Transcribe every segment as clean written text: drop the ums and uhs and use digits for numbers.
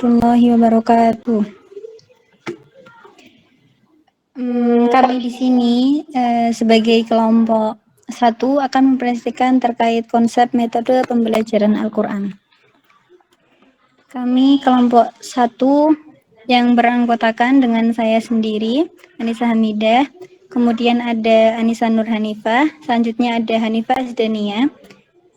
warahmatullahi wabarakatuh. Kami di sini sebagai kelompok 1 akan mempresentasikan terkait konsep metode pembelajaran Al-Quran. Kami kelompok 1 yang beranggotakan dengan saya sendiri, Anissa Hamidah, kemudian ada Anissa Nur Hanifah, selanjutnya ada Hanifah Azdania,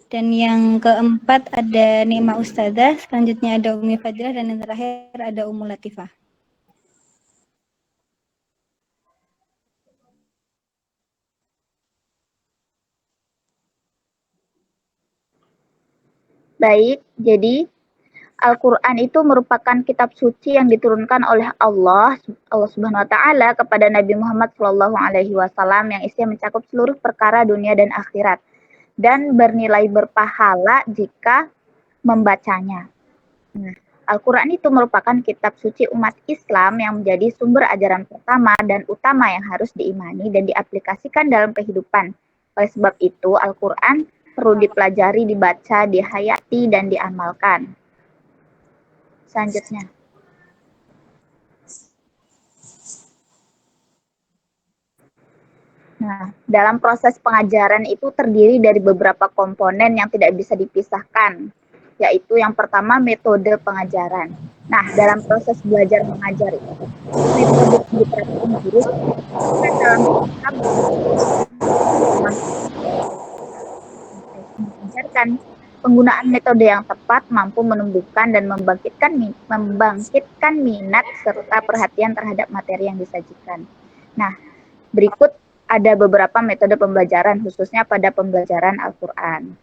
dan yang keempat ada Nema Ustadzah, selanjutnya ada Umi Fadlah, dan yang terakhir ada Ummu Latifah. Baik, jadi Al-Quran itu merupakan kitab suci yang diturunkan oleh Allah Subhanahu wa taala kepada Nabi Muhammad SAW yang isinya mencakup seluruh perkara dunia dan akhirat dan bernilai berpahala jika membacanya. Nah, Al-Quran itu merupakan kitab suci umat Islam yang menjadi sumber ajaran pertama dan utama yang harus diimani dan diaplikasikan dalam kehidupan. Oleh sebab itu, Al-Quran perlu dipelajari, dibaca, dihayati, dan diamalkan. Selanjutnya. Nah, dalam proses pengajaran itu terdiri dari beberapa komponen yang tidak bisa dipisahkan, yaitu yang pertama metode pengajaran. Nah, dalam proses belajar mengajar itu, metode yang diterapkan guru dalam mengajarkan. Penggunaan metode yang tepat mampu menumbuhkan dan membangkitkan minat serta perhatian terhadap materi yang disajikan. Nah, berikut ada beberapa metode pembelajaran khususnya pada pembelajaran Al-Quran.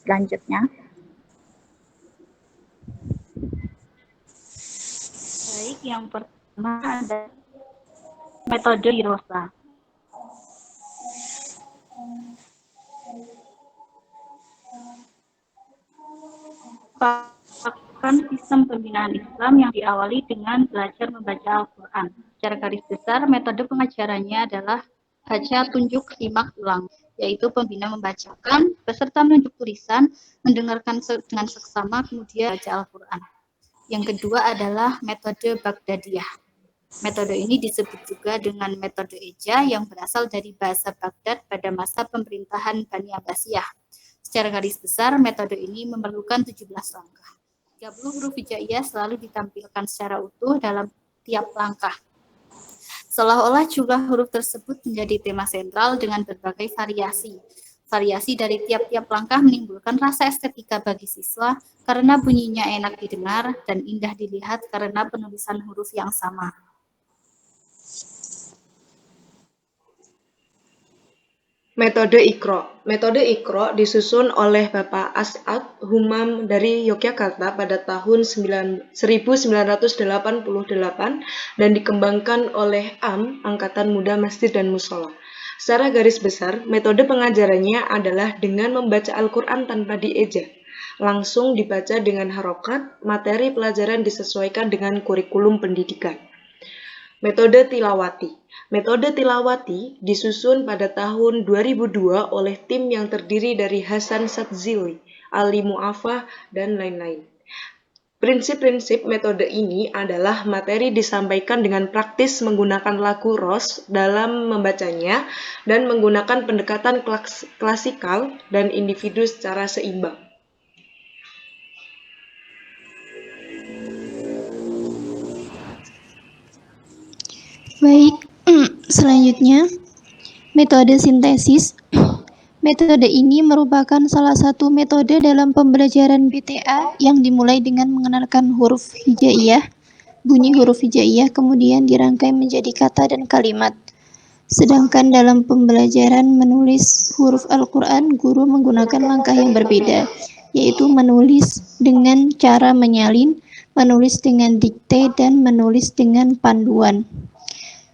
Selanjutnya. Baik, yang pertama ada metode Hirosa. Merupakan sistem pembinaan Islam yang diawali dengan belajar membaca Al-Quran. Secara garis besar, metode pengajarannya adalah baca, tunjuk, simak, ulang, yaitu pembina membacakan, peserta menunjuk tulisan, mendengarkan dengan seksama, kemudian baca Al-Quran. Yang kedua adalah metode Baghdadiyah. Metode ini disebut juga dengan metode Eja yang berasal dari bahasa Baghdad pada masa pemerintahan Bani Abbasiyah. Secara garis besar, metode ini memerlukan 17 langkah. 30 huruf hijaiyah selalu ditampilkan secara utuh dalam tiap langkah. Seolah-olah jumlah huruf tersebut menjadi tema sentral dengan berbagai variasi. Variasi dari tiap-tiap langkah menimbulkan rasa estetika bagi siswa karena bunyinya enak didengar dan indah dilihat karena penulisan huruf yang sama. Metode Iqra. Metode Iqra disusun oleh Bapak As'ad Humam dari Yogyakarta pada tahun 1988 dan dikembangkan oleh Angkatan Muda Masjid dan Mushola. Secara garis besar, metode pengajarannya adalah dengan membaca Al-Quran tanpa dieja. Langsung dibaca dengan harokat, materi pelajaran disesuaikan dengan kurikulum pendidikan. Metode Tilawati. Metode Tilawati disusun pada tahun 2002 oleh tim yang terdiri dari Hasan Sadzili, Ali Mu'afah, dan lain-lain. Prinsip-prinsip metode ini adalah materi disampaikan dengan praktis menggunakan lagu ros dalam membacanya dan menggunakan pendekatan klasikal dan individu secara seimbang. Baik, selanjutnya metode sintesis. Metode ini merupakan salah satu metode dalam pembelajaran BTA yang dimulai dengan mengenalkan huruf hijaiyah, bunyi huruf hijaiyah kemudian dirangkai menjadi kata dan kalimat. Sedangkan dalam pembelajaran menulis huruf Al-Quran, guru menggunakan langkah yang berbeda, yaitu menulis dengan cara menyalin, menulis dengan dikte, dan menulis dengan panduan.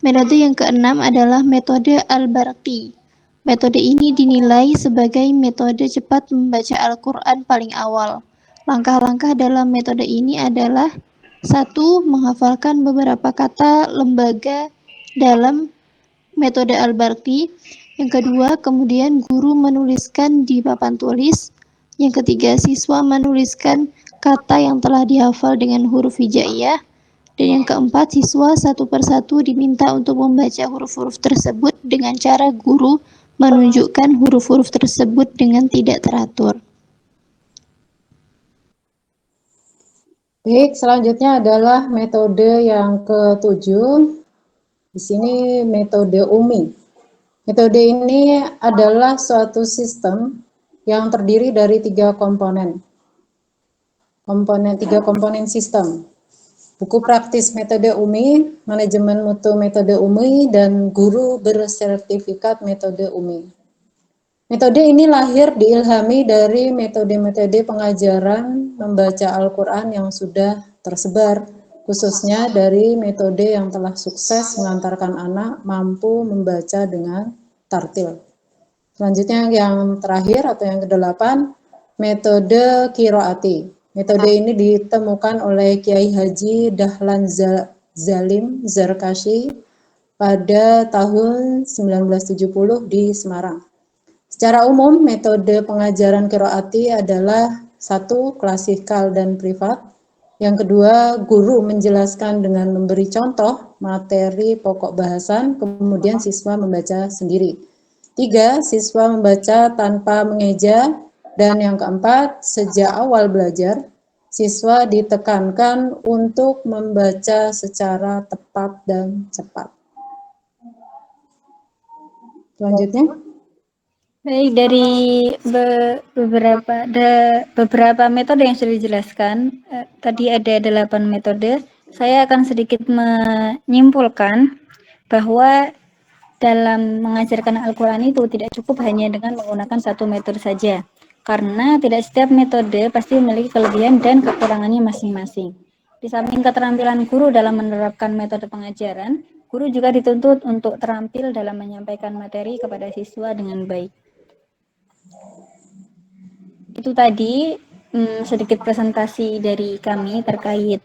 Metode yang keenam adalah metode Al-Barqi. Metode ini dinilai sebagai metode cepat membaca Al-Quran paling awal. Langkah-langkah dalam metode ini adalah 1. Menghafalkan beberapa kata lembaga dalam metode Al-Barqi. Yang kedua, kemudian guru menuliskan di papan tulis. Yang ketiga, siswa menuliskan kata yang telah dihafal dengan huruf hijaiyah. Dan yang keempat, siswa satu persatu diminta untuk membaca huruf-huruf tersebut dengan cara guru menunjukkan huruf-huruf tersebut dengan tidak teratur. Baik, selanjutnya adalah metode yang ketujuh. Di sini metode UMI. Metode ini adalah suatu sistem yang terdiri dari tiga komponen sistem. Buku praktis metode UMI, manajemen mutu metode UMI, dan guru bersertifikat metode UMI. Metode ini lahir diilhami dari metode-metode pengajaran membaca Al-Quran yang sudah tersebar, khususnya dari metode yang telah sukses mengantarkan anak mampu membaca dengan tartil. Selanjutnya yang terakhir atau yang ke-8, metode Qiraati. Metode ini ditemukan oleh Kiai Haji Dahlan Zalim Zarkashi pada tahun 1970 di Semarang. Secara umum, metode pengajaran Qiraati adalah satu, klasikal dan privat. Yang kedua, guru menjelaskan dengan memberi contoh materi pokok bahasan, kemudian siswa membaca sendiri. 3, siswa membaca tanpa mengeja. Dan yang keempat, sejak awal belajar, siswa ditekankan untuk membaca secara tepat dan cepat. Selanjutnya. Baik, dari beberapa metode yang sudah dijelaskan, tadi ada 8 metode. Saya akan sedikit menyimpulkan bahwa dalam mengajarkan Al-Quran itu tidak cukup hanya dengan menggunakan satu metode saja, karena tidak setiap metode pasti memiliki kelebihan dan kekurangannya masing-masing. Di samping keterampilan guru dalam menerapkan metode pengajaran, guru juga dituntut untuk terampil dalam menyampaikan materi kepada siswa dengan baik. Itu tadi sedikit presentasi dari kami terkait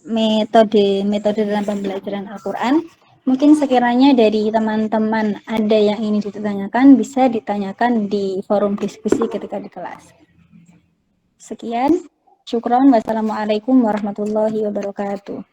metode dalam pembelajaran Al-Quran. Mungkin sekiranya dari teman-teman ada yang ingin ditanyakan, bisa ditanyakan di forum diskusi ketika di kelas. Sekian, syukron, wassalamualaikum warahmatullahi wabarakatuh.